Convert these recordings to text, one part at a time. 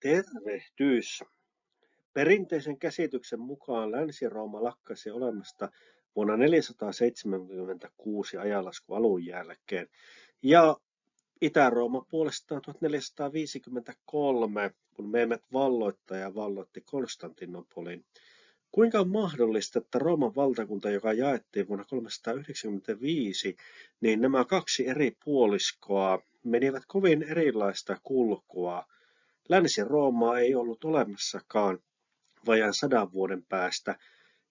Tervehdys. Perinteisen käsityksen mukaan Länsi-Rooma lakkasi olemasta vuonna 476 ajanlaskun alun jälkeen ja Itä-Rooma puolestaan 1453, kun Mehmet valloittaja valloitti Konstantinopolin. Kuinka on mahdollista, että Rooman valtakunta, joka jaettiin vuonna 395, niin nämä kaksi eri puoliskoa menivät kovin erilaista kulkua? Länsi-Roomaa ei ollut olemassakaan vajaan 100 vuoden päästä,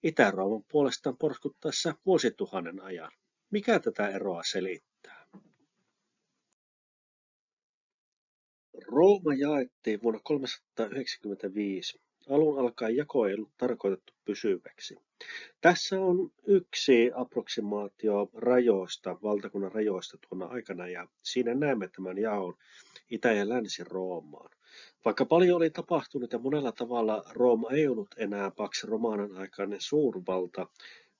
Itä-Rooman puolestaan porskuttaessa vuosituhannen ajan. Mikä tätä eroa selittää? Rooma jaettiin vuonna 395. Alun alkaen jako ei ollut tarkoitettu pysyväksi. Tässä on yksi approksimaatio rajoista, valtakunnan rajoista tuona aikana, ja siinä näemme tämän jaon Itä- ja Länsi-Roomaan. Vaikka paljon oli tapahtunut ja monella tavalla Rooma ei ollut enää Pax Romanan aikainen suurvalta,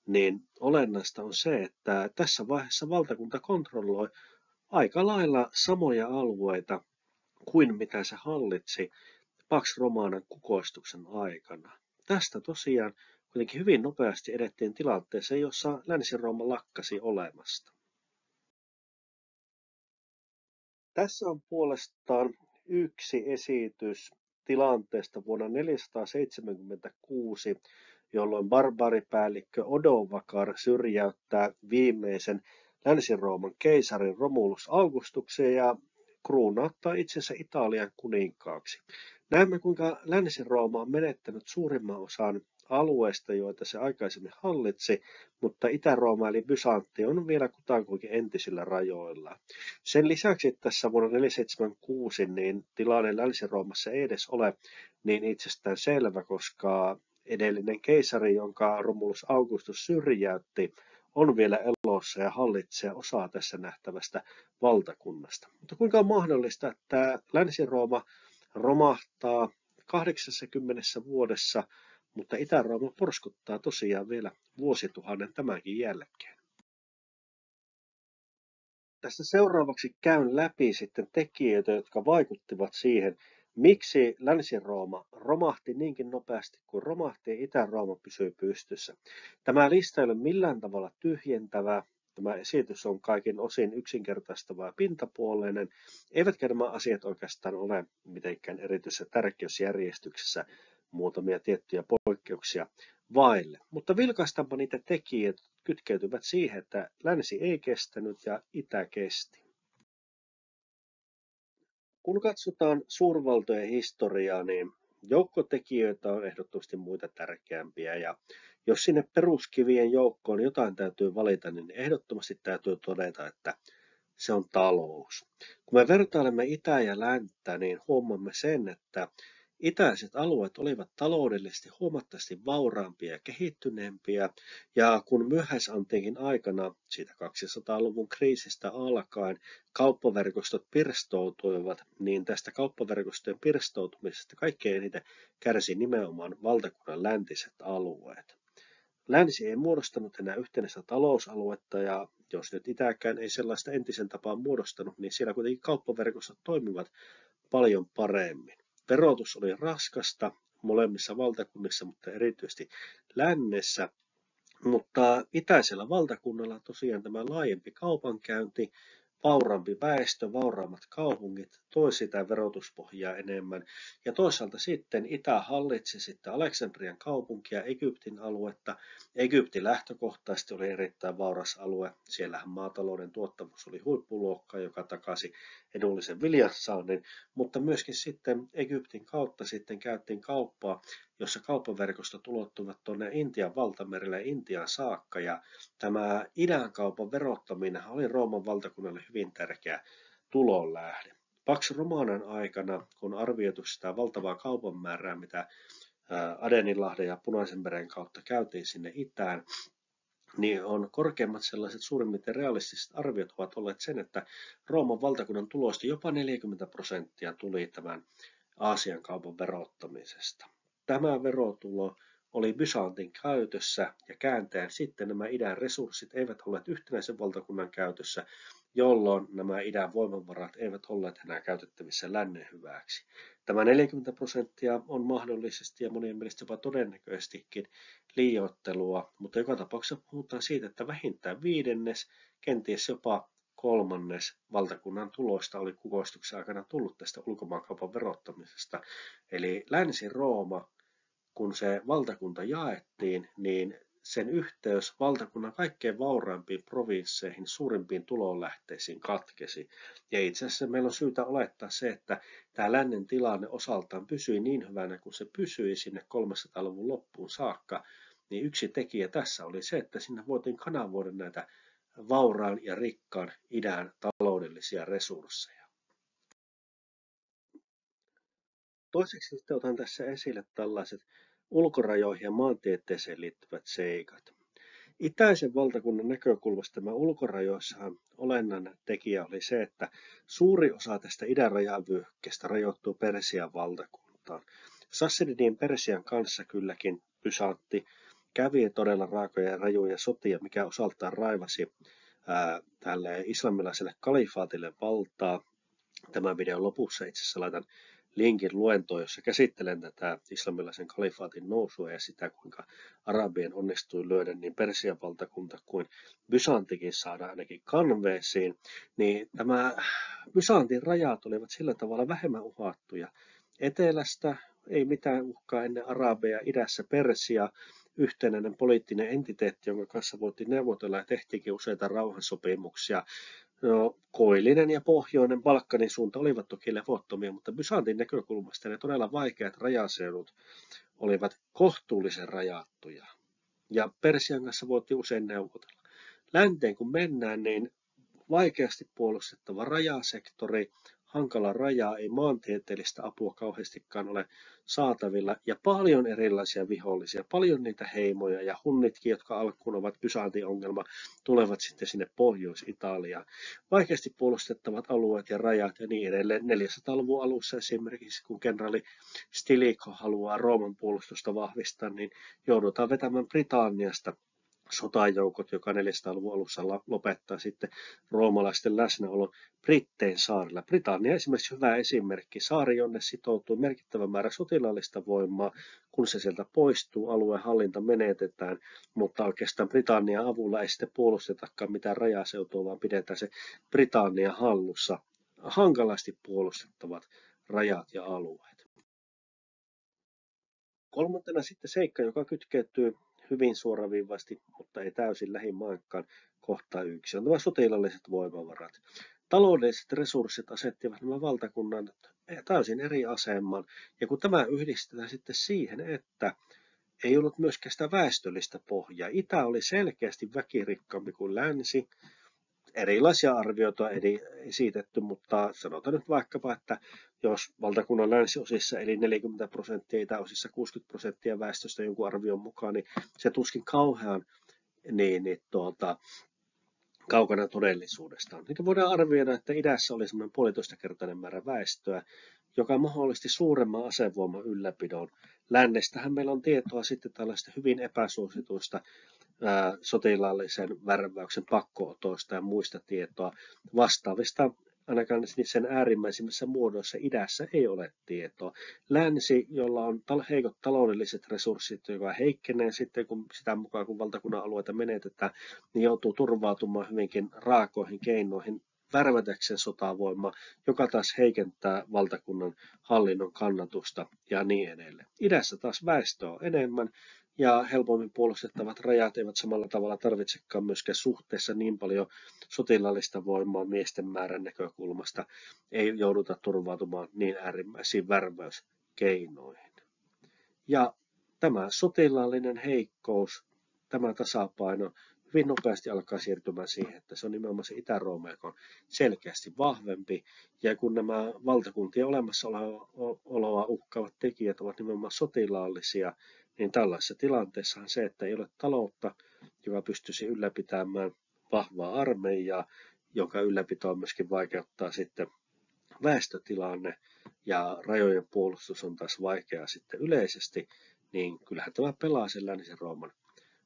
niin olennaista on se, että tässä vaiheessa valtakunta kontrolloi aika lailla samoja alueita kuin mitä se hallitsi Pax Romanan kukoistuksen aikana. Tästä tosiaan kuitenkin hyvin nopeasti edettiin tilanteeseen, jossa Länsi-Rooma lakkasi olemasta. Tässä on puolestaan yksi esitys tilanteesta vuonna 476, jolloin barbaaripäällikkö Odovacar syrjäyttää viimeisen Länsi-Rooman keisarin Romulus Augustuksen ja kruunauttaa itsensä Italian kuninkaaksi. Näemme, kuinka Länsi-Rooma on menettänyt suurimman osan alueesta, joita se aikaisemmin hallitsi, mutta Itä-Rooma eli Bysantti on vielä kutakuinkin entisillä rajoilla. Sen lisäksi tässä vuonna 476 niin tilanne Länsi-Roomassa ei edes ole niin itsestään selvä, koska edellinen keisari, jonka Romulus Augustus syrjäytti, on vielä elossa ja hallitsee osaa tässä nähtävästä valtakunnasta. Mutta kuinka on mahdollista, että Länsi-Rooma romahtaa 80 vuodessa, mutta Itä-Rooma porskuttaa tosiaan vielä vuosituhannen tämänkin jälkeen. Tässä seuraavaksi käyn läpi sitten tekijöitä, jotka vaikuttivat siihen, miksi Länsi-Rooma romahti niinkin nopeasti kuin romahti ja Itä-Rooma pysyi pystyssä. Tämä lista ei ole millään tavalla tyhjentävä. Tämä esitys on kaikin osin yksinkertaistava ja pintapuoleinen, eivätkä nämä asiat oikeastaan ole mitenkään erityisessä tärkeysjärjestyksessä, muutamia tiettyjä poikkeuksia vaille. Mutta vilkaistaanpa niitä tekijöitä kytkeytyvät siihen, että länsi ei kestänyt ja itä kesti. Kun katsotaan suurvaltojen historiaa, niin joukkotekijöitä on ehdottomasti muita tärkeämpiä, ja jos sinne peruskivien joukkoon jotain täytyy valita, niin ehdottomasti täytyy todeta, että se on talous. Kun me vertailemme itä ja länttä, niin huomaamme sen, että itäiset alueet olivat taloudellisesti huomattavasti vauraampia ja kehittyneempiä, ja kun myöhäisantiikin aikana, siitä 200-luvun kriisistä alkaen, kauppaverkostot pirstoutuivat, niin tästä kauppaverkostojen pirstoutumisesta kaikkein eniten kärsi nimenomaan valtakunnan läntiset alueet. Länsi ei muodostanut enää yhtenäistä talousaluetta, ja jos nyt itäkään ei sellaista entisen tapaan muodostanut, niin siellä kuitenkin kauppaverkostot toimivat paljon paremmin. Verotus oli raskasta molemmissa valtakunnissa, mutta erityisesti lännessä. Mutta itäisellä valtakunnalla tosiaan tämä laajempi kaupankäynti, vauraampi väestö, vauraammat kaupungit toi sitä verotuspohjaa enemmän. Ja toisaalta sitten itä hallitsi sitten Aleksandrian kaupunkia, Egyptin aluetta. Egypti lähtökohtaisesti oli erittäin vauras alue. Siellähän maatalouden tuottavuus oli huippuluokkaa, joka takasi edullisen viljansaannin, mutta myöskin sitten Egyptin kautta sitten käytiin kauppaa, jossa kauppaverkostot ulottuvat tuonne Intian valtamerelle ja Intiaan saakka. Ja tämä idän kaupan verottaminen oli Rooman valtakunnalle hyvin tärkeä tulonlähde. Pax Romanan aikana, kun arvioitu sitä valtavaa kaupan määrää, mitä Adeninlahden ja Punaisen meren kautta käytiin sinne itään, niin on korkeimmat sellaiset suurimmiten realistiset arviot ovat olleet sen, että Rooman valtakunnan tulosta jopa 40% tuli tämän Aasian kaupan verottamisesta. Tämä verotulo oli Byzantin käytössä ja kääntäen sitten nämä idän resurssit eivät olleet yhtenäisen valtakunnan käytössä, jolloin nämä idän voimavarat eivät olleet enää käytettävissä lännen hyväksi. Tämä 40% on mahdollisesti ja monien mielestä jopa todennäköisestikin liioittelua, mutta joka tapauksessa puhutaan siitä, että vähintään viidennes, kenties jopa kolmannes valtakunnan tuloista oli kukoistuksen aikana tullut tästä ulkomaankaupan verottamisesta. Eli Länsi-Rooma, kun se valtakunta jaettiin, niin sen yhteys valtakunnan kaikkein vauraimpiin provinsseihin, suurimpiin tulonlähteisiin katkesi. Ja itse asiassa meillä on syytä olettaa se, että tämä lännen tilanne osaltaan pysyi niin hyvänä kuin se pysyi sinne 300-luvun loppuun saakka, niin yksi tekijä tässä oli se, että sinne voitiin kanavoida näitä vauraan ja rikkaan idän taloudellisia resursseja. Toiseksi sitten otan tässä esille tällaiset ulkorajoihin ja maantieteeseen liittyvät seikat. Itäisen valtakunnan näkökulmasta tämä ulkorajoissahan olennainen tekijä oli se, että suuri osa tästä idän rajavyöhykkeestä rajoittuu Persian valtakuntaan. Sassanidien Persian kanssa kylläkin Bysantti kävi todella raakoja ja rajuja sotia, mikä osaltaan raivasi tälle islamilaiselle kalifaatille valtaa. Tämän videon lopussa itse asiassa laitan linkin luentoon, jossa käsittelen tätä islamilaisen kalifaatin nousua ja sitä, kuinka arabien onnistui lyödä niin Persian valtakunta kuin Bysantikin saada ainakin kanveesiin, niin tämä Bysantin rajat olivat sillä tavalla vähemmän uhattuja. Etelästä ei mitään uhkaa ennen arabeja, idässä Persia, yhtenäinen poliittinen entiteetti, jonka kanssa voitiin neuvotella ja tehtiinkin useita rauhansopimuksia. No, koillinen ja pohjoinen Balkanin suunta olivat toki levottomia, mutta Bysantin näkökulmasta ne todella vaikeat rajaseudut olivat kohtuullisen rajattuja. Ja Persian kanssa voitiin usein neuvotella. Länteen kun mennään, niin vaikeasti puolustettava rajasektori, hankala raja, ei maantieteellistä apua kauheastikaan ole saatavilla ja paljon erilaisia vihollisia, paljon niitä heimoja ja hunnitkin, jotka alkuun ovat Bysantin ongelma, tulevat sitten sinne Pohjois-Italiaan. Vaikeasti puolustettavat alueet ja rajat ja niin edelleen. 400-luvun alussa esimerkiksi, kun kenraali Stilicho haluaa Rooman puolustusta vahvistaa, niin joudutaan vetämään Britanniasta sotajoukot, joka 400-luvun alussa lopettaa sitten roomalaisten läsnäolon Brittein saarilla. Britannia esimerkiksi hyvä esimerkki. Saari, jonne sitoutuu merkittävä määrä sotilaallista voimaa, kun se sieltä poistuu, alueen hallinta menetetään, mutta oikeastaan Britannian avulla ei sitten puolustetakaan mitään rajaseutua, vaan pidetään se Britannia hallussa. Hankalasti puolustettavat rajat ja alueet. Kolmantena sitten seikka, joka kytkeytyy hyvin suoraviivaisesti, mutta ei täysin lähimainkaan kohta yksi, on nämä sotilaalliset voimavarat. Taloudelliset resurssit asettivat nämä valtakunnan täysin eri asemaan, ja kun tämä yhdistetään sitten siihen, että ei ollut myöskään sitä väestöllistä pohjaa. Itä oli selkeästi väkirikkaampi kuin länsi. Erilaisia arvioita on esitetty, mutta sanotaan nyt vaikkapa, että jos valtakunnan länsiosissa eli 40%, itäosissa 60% väestöstä jonkun arvion mukaan, niin se tuskin kauhean kaukana todellisuudesta. Niin voidaan arvioida, että idässä oli semmoinen 1,5-kertainen määrä väestöä, joka mahdollisti suuremman asevoiman ylläpidon. Lännestähän meillä on tietoa sitten tällaista hyvin epäsuosituista sotilaallisen värväyksen pakkootoista ja muista tietoa. Vastaavista ainakaan sen äärimmäisimmissä muodoissa idässä ei ole tietoa. Länsi, jolla on heikot taloudelliset resurssit, joka heikkenee sitten kun sitä mukaan, kun valtakunnan alueita menetetään, niin joutuu turvautumaan hyvinkin raakoihin keinoihin värvätäkseen sotavoimaa, joka taas heikentää valtakunnan hallinnon kannatusta ja niin edelleen. Idässä taas väestöä on enemmän ja helpommin puolustettavat rajat eivät samalla tavalla tarvitsekaan myöskään suhteessa niin paljon sotilaallista voimaa miesten määrän näkökulmasta. Ei jouduta turvautumaan niin äärimmäisiin värväyskeinoihin. Ja tämä sotilaallinen heikkous, tämä tasapaino hyvin nopeasti alkaa siirtymään siihen, että se on nimenomaan se Itä-Rooma, joka on selkeästi vahvempi. Ja kun nämä valtakuntien olemassaoloa uhkaavat tekijät ovat nimenomaan sotilaallisia, niin tällaisessa tilanteessahan se, että ei ole taloutta, joka pystyisi ylläpitämään vahvaa armeijaa, jonka ylläpitoa myöskin vaikeuttaa sitten väestötilanne ja rajojen puolustus on taas vaikeaa sitten yleisesti, niin kyllähän tämä pelaa sen läntisen Rooman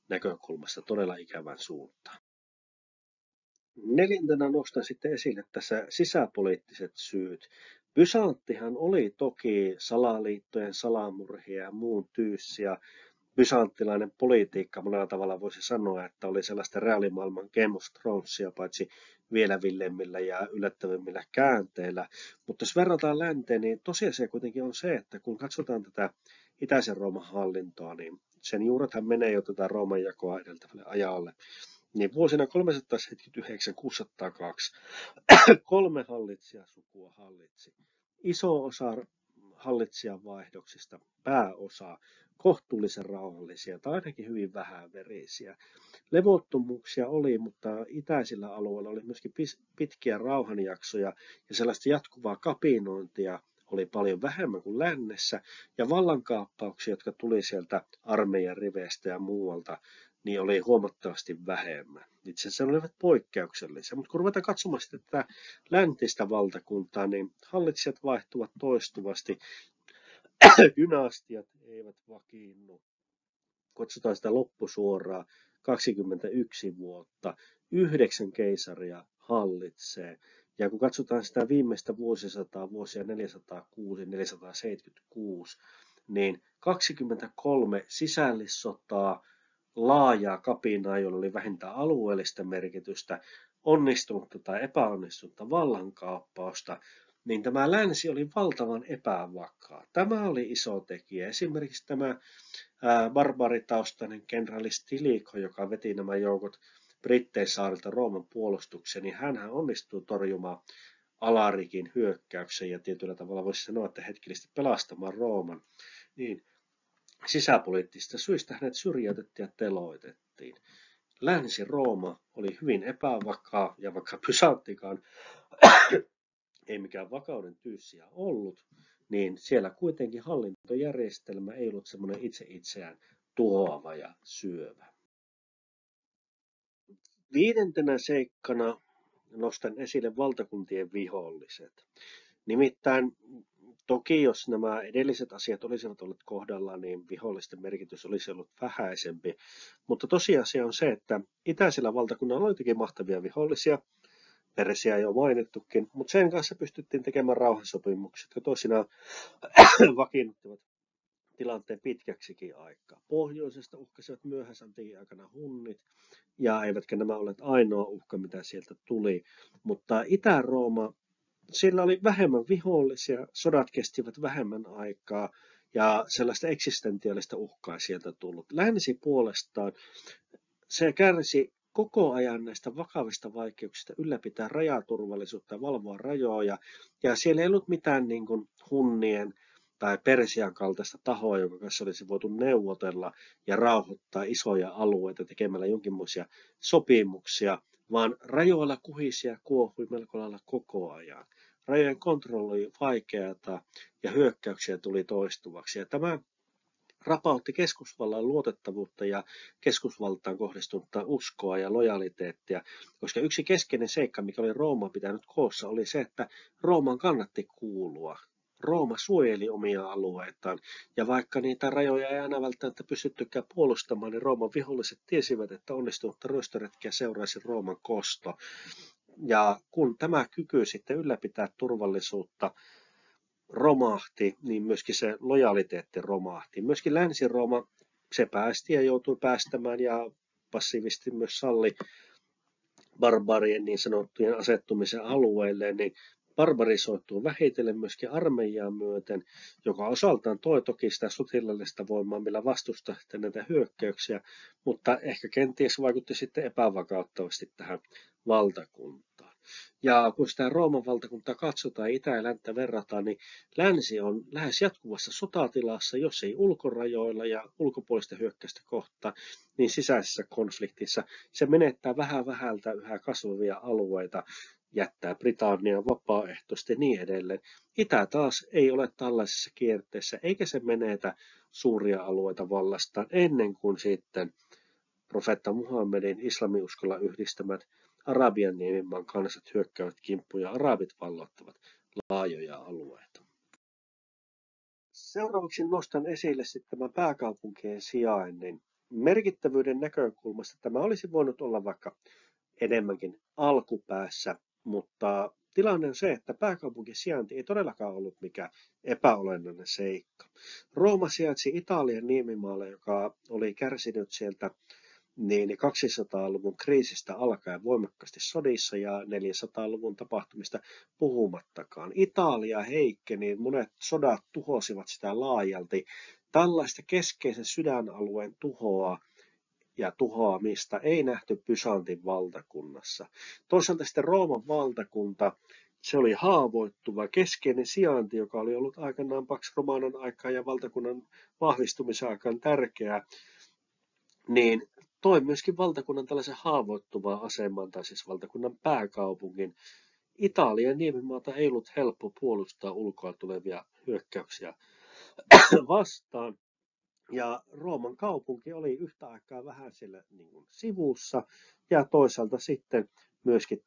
näkökulmasta todella ikävän suuntaan. Neljäntenä nostan sitten esille tässä sisäpoliittiset syyt. Bysanttihan oli toki salaliittojen, salamurhia ja muun tyyssiä. Bysanttilainen politiikka monella tavalla voisi sanoa, että oli sellaista reaalimaailman Game of Thronesia, paitsi vielä villemmillä ja yllättävimmillä käänteillä. Mutta jos verrataan länteen, niin tosiasia kuitenkin on se, että kun katsotaan tätä itäisen Rooman hallintoa, niin sen juurethan menee jo tätä Rooman jakoa edeltävälle ajalle. Niin vuosina 379-602 kolme hallitsijasukua hallitsi. Iso osa hallitsijan vaihdoksista, pääosa kohtuullisen rauhallisia tai ainakin hyvin vähäverisiä. Levottomuuksia oli, mutta itäisillä alueilla oli myöskin pitkiä rauhanjaksoja ja sellaista jatkuvaa kapinointia oli paljon vähemmän kuin lännessä, ja vallankaappauksia, jotka tuli sieltä armeijan riveistä ja muualta, niin oli huomattavasti vähemmän. Itse asiassa ne olivat poikkeuksellisia, mutta kun ruvetaan katsomaan sitten tätä läntistä valtakuntaa, niin hallitsijat vaihtuvat toistuvasti, dynastiat eivät vakiinnu. Katsotaan sitä loppusuoraa, 21 vuotta, 9 keisaria hallitsee. Ja kun katsotaan sitä viimeistä vuosisataa, vuosia 406-476, niin 23 sisällissotaa, laajaa kapinaa, jolla oli vähintään alueellista merkitystä, onnistunutta tai epäonnistunutta vallankaappausta, niin tämä länsi oli valtavan epävakaa. Tämä oli iso tekijä. Esimerkiksi tämä barbaaritaustainen kenraali Stilicho, joka veti nämä joukot Brittein saarilta Rooman puolustukseen, niin hänhän onnistui torjumaan Alarikin hyökkäyksen ja tietyllä tavalla voisi sanoa, että hetkellisesti pelastamaan Rooman. Niin sisäpoliittisista syistä hänet syrjäytettiin ja teloitettiin. Länsi-Rooma oli hyvin epävakaa, ja vaikka Bysanttikaan ei mikään vakauden tyyssiä ollut, niin siellä kuitenkin hallintojärjestelmä ei ollut semmoinen itse itseään tuhoava ja syövä. Viidentenä seikkana nostan esille valtakuntien viholliset. Nimittäin toki jos nämä edelliset asiat olisivat olleet kohdallaan, niin vihollisten merkitys olisi ollut vähäisempi. Mutta tosiasia on se, että itäisellä valtakunnalla oli toki mahtavia vihollisia, Persia jo mainittukin, mutta sen kanssa pystyttiin tekemään rauhansopimukset, jotka toisinaan vakiinnuttivat tilanteen pitkäksikin aikaa. Pohjoisesta uhkasivat myöhäisantiikin aikana hunnit, ja eivätkä nämä olleet ainoa uhka, mitä sieltä tuli. Mutta Itä-Rooma, sillä oli vähemmän vihollisia, sodat kestivät vähemmän aikaa, ja sellaista eksistentiaalista uhkaa sieltä tullut. Länsi puolestaan, se kärsi koko ajan näistä vakavista vaikeuksista ylläpitää rajaturvallisuutta ja valvoa rajoja, ja siellä ei ollut mitään niin kuin hunnien tai Persian kaltaista tahoa, jonka kanssa olisi voitu neuvotella ja rauhoittaa isoja alueita tekemällä jonkinlaisia sopimuksia, vaan rajoilla kuhisi ja kuohui melko lailla koko ajan. Rajojen kontrolli oli vaikeata ja hyökkäyksiä tuli toistuvaksi. Ja tämä rapautti keskusvallan luotettavuutta ja keskusvaltaan kohdistunutta uskoa ja lojaliteettia, koska yksi keskeinen seikka, mikä oli Rooma pitänyt koossa, oli se, että Rooman kannatti kuulua. Rooma suojeli omia alueitaan, ja vaikka niitä rajoja ei aina välttämättä pystyttykään puolustamaan, niin Rooman viholliset tiesivät, että onnistunutta ryöstöretkiä seuraisi Rooman kosto. Ja kun tämä kyky sitten ylläpitää turvallisuutta romahti, niin myöskin se lojaliteetti romahti. Myöskin Länsi-Rooma, se päästi ja joutui päästämään ja passiivisesti myös salli barbarien niin sanottujen asettumisen alueelle, niin barbarisoituu vähitellen myöskin armeijaa myöten, joka osaltaan toi toki sitä sotilaallista voimaa, millä vastustaa näitä hyökkäyksiä, mutta ehkä kenties vaikutti sitten epävakauttavasti tähän valtakuntaan. Ja kun sitä Rooman valtakuntaa katsotaan ja itä ja länttä verrataan, niin länsi on lähes jatkuvassa sotatilassa, jos ei ulkorajoilla ja ulkopuolista hyökkäystä kohtaan, niin sisäisessä konfliktissa se menettää vähän vähältä yhä kasvavia alueita, jättää Britannian vapaaehtoisesti ja niin edelleen. Itä taas ei ole tällaisessa kierteessä, eikä se menetä suuria alueita vallastaan ennen kuin sitten profeetta Muhammedin islamiuskolla yhdistämät Arabian niemimaan kansat hyökkäävät kimppuun ja arabit valloittavat laajoja alueita. Seuraavaksi nostan esille sitten tämän pääkaupunkien sijainnin. Merkittävyyden näkökulmasta tämä olisi voinut olla vaikka enemmänkin alkupäässä, mutta tilanne on se, että pääkaupunkisijainti ei todellakaan ollut mikään epäolennainen seikka. Rooma sijaitsi Italian niemimaalla, joka oli kärsinyt sieltä 200-luvun kriisistä alkaen voimakkaasti sodissa ja 400-luvun tapahtumista puhumattakaan. Italia heikkeni, monet sodat tuhosivat sitä laajalti. Tällaista keskeisen sydänalueen tuhoa ja tuhoamista ei nähty Byzantin valtakunnassa. Toisaalta sitten Rooman valtakunta, se oli haavoittuva keskeinen sijainti, joka oli ollut aikanaan Pax Romanan aikaan ja valtakunnan vahvistumisen aikaan tärkeää, niin toi myöskin valtakunnan tällaisen haavoittuvaan asemaan, tai siis valtakunnan pääkaupungin. Italian niemimaata ei ollut helppo puolustaa ulkoa tulevia hyökkäyksiä vastaan. Ja Rooman kaupunki oli yhtä aikaa vähän siellä sivussa ja toisaalta sitten myöskin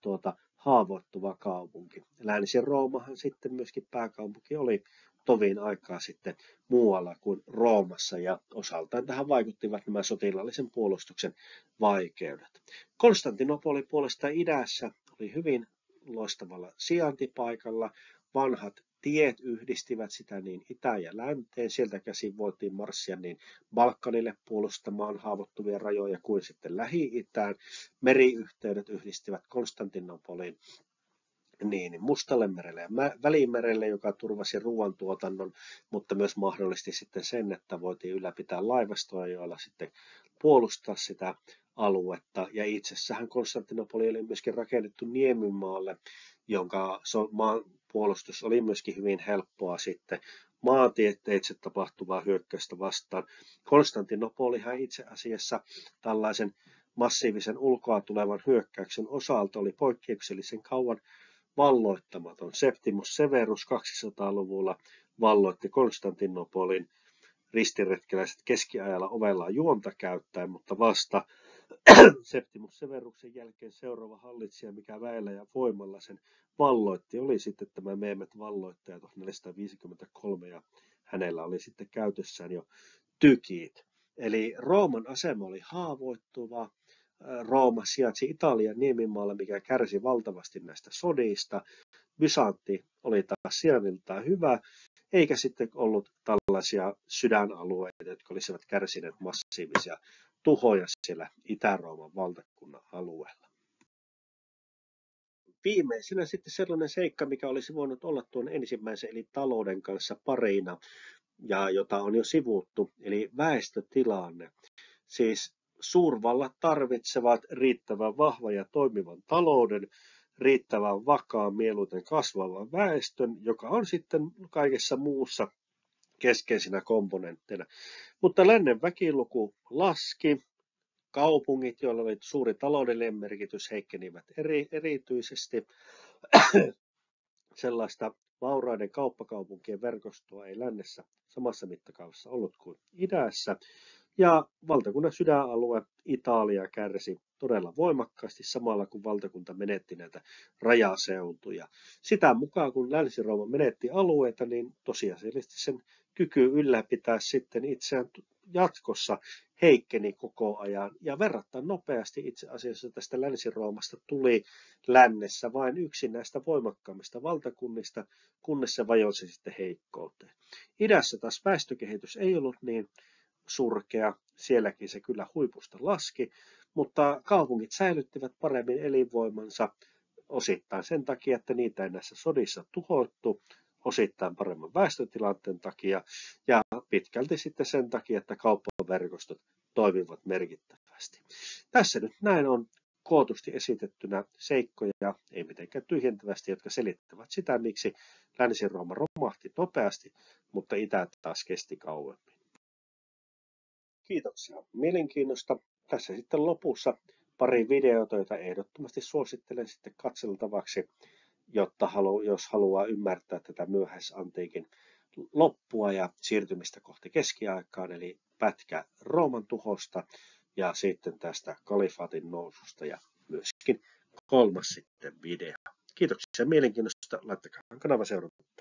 haavoittuva kaupunki. Länsi Roomahan sitten myöskin pääkaupunki oli tovin aikaa sitten muualla kuin Roomassa ja osaltaan tähän vaikuttivat nämä sotilaallisen puolustuksen vaikeudet. Konstantinopoli puolestaan idässä oli hyvin loistavalla sijaintipaikalla. Vanhat tiet yhdistivät sitä niin itä- ja länteen. Sieltä käsin voitiin marssia niin Balkanille puolustamaan haavoittuvia rajoja kuin sitten Lähi-itään. Meriyhteydet yhdistivät Konstantinopolin niin Mustalle merelle ja Välimerelle, joka turvasi ruoantuotannon, mutta myös mahdollisti sitten sen, että voitiin ylläpitää laivastoa, joilla sitten puolustaa sitä aluetta. Ja itsessähän Konstantinopoli oli myöskin rakennettu Niemimaalle, jonka puolustus oli myöskin hyvin helppoa sitten maantieteitse tapahtuvaa hyökkäystä vastaan. Konstantinopolihan itse asiassa tällaisen massiivisen ulkoa tulevan hyökkäyksen osalta oli poikkeuksellisen kauan valloittamaton. Septimus Severus 200-luvulla valloitti Konstantinopolin ristiretkeläiset keskiajalla ovellaan juonta käyttäen, mutta vasta Septimus Severuksen jälkeen seuraava hallitsija, mikä väellä ja voimalla sen valloitti, oli sitten tämä Mehmet valloittaja 1453 ja hänellä oli sitten käytössään jo tykit. Eli Rooman asema oli haavoittuva. Rooma sijaitsi Italian niemimaalla, mikä kärsi valtavasti näistä sodista. Byzantti oli taas sijainniltaan hyvä, eikä sitten ollut tällaisia sydänalueita, jotka olisivat kärsineet massiivisia tuhoja siellä Itä-Rooman valtakunnan alueella. Viimeisenä sitten sellainen seikka, mikä olisi voinut olla tuon ensimmäisen eli talouden kanssa parina, ja jota on jo sivuttu, eli väestötilanne. Siis suurvallat tarvitsevat riittävän vahvan ja toimivan talouden, riittävän vakaan, mieluiten kasvavan väestön, joka on sitten kaikessa muussa keskeisinä komponentteina. Mutta lännen väkiluku laski, kaupungit, joilla oli suuri taloudellinen merkitys, heikkenivät erityisesti. Sellaista vauraiden kauppakaupunkien verkostoa ei lännessä samassa mittakaavassa ollut kuin idässä. Ja valtakunnan sydänalue Italia kärsi todella voimakkaasti samalla kun valtakunta menetti näitä rajaseutuja. Sitä mukaan kun Länsi-Rooma menetti alueita, niin tosiasiallisesti sen kyky ylläpitää sitten itseään jatkossa heikkeni koko ajan. Ja verrattain nopeasti itse asiassa tästä Länsi-Roomasta tuli lännessä vain yksi näistä voimakkaammista valtakunnista, kunnes se vajosi sitten heikkouteen. Idässä taas väestökehitys ei ollut niin surkea, sielläkin se kyllä huipusta laski, mutta kaupungit säilyttivät paremmin elinvoimansa osittain sen takia, että niitä ei näissä sodissa tuhottu, osittain paremman väestötilanteen takia ja pitkälti sitten sen takia, että kauppaverkostot toimivat merkittävästi. Tässä nyt näin on kootusti esitettynä seikkoja, ei mitenkään tyhjentävästi, jotka selittävät sitä, miksi Länsi-Rooma romahti nopeasti, mutta itä taas kesti kauemmin. Kiitoksia mielenkiinnosta. Tässä sitten lopussa pari videota, joita ehdottomasti suosittelen sitten katseltavaksi, jotta jos haluaa ymmärtää tätä myöhäisantiikin loppua ja siirtymistä kohti keskiaikaan, eli pätkä Rooman tuhosta ja sitten tästä kalifaatin noususta ja myöskin kolmas sitten video. Kiitoksia mielenkiinnosta. Laittakaa kanava seuraamaan.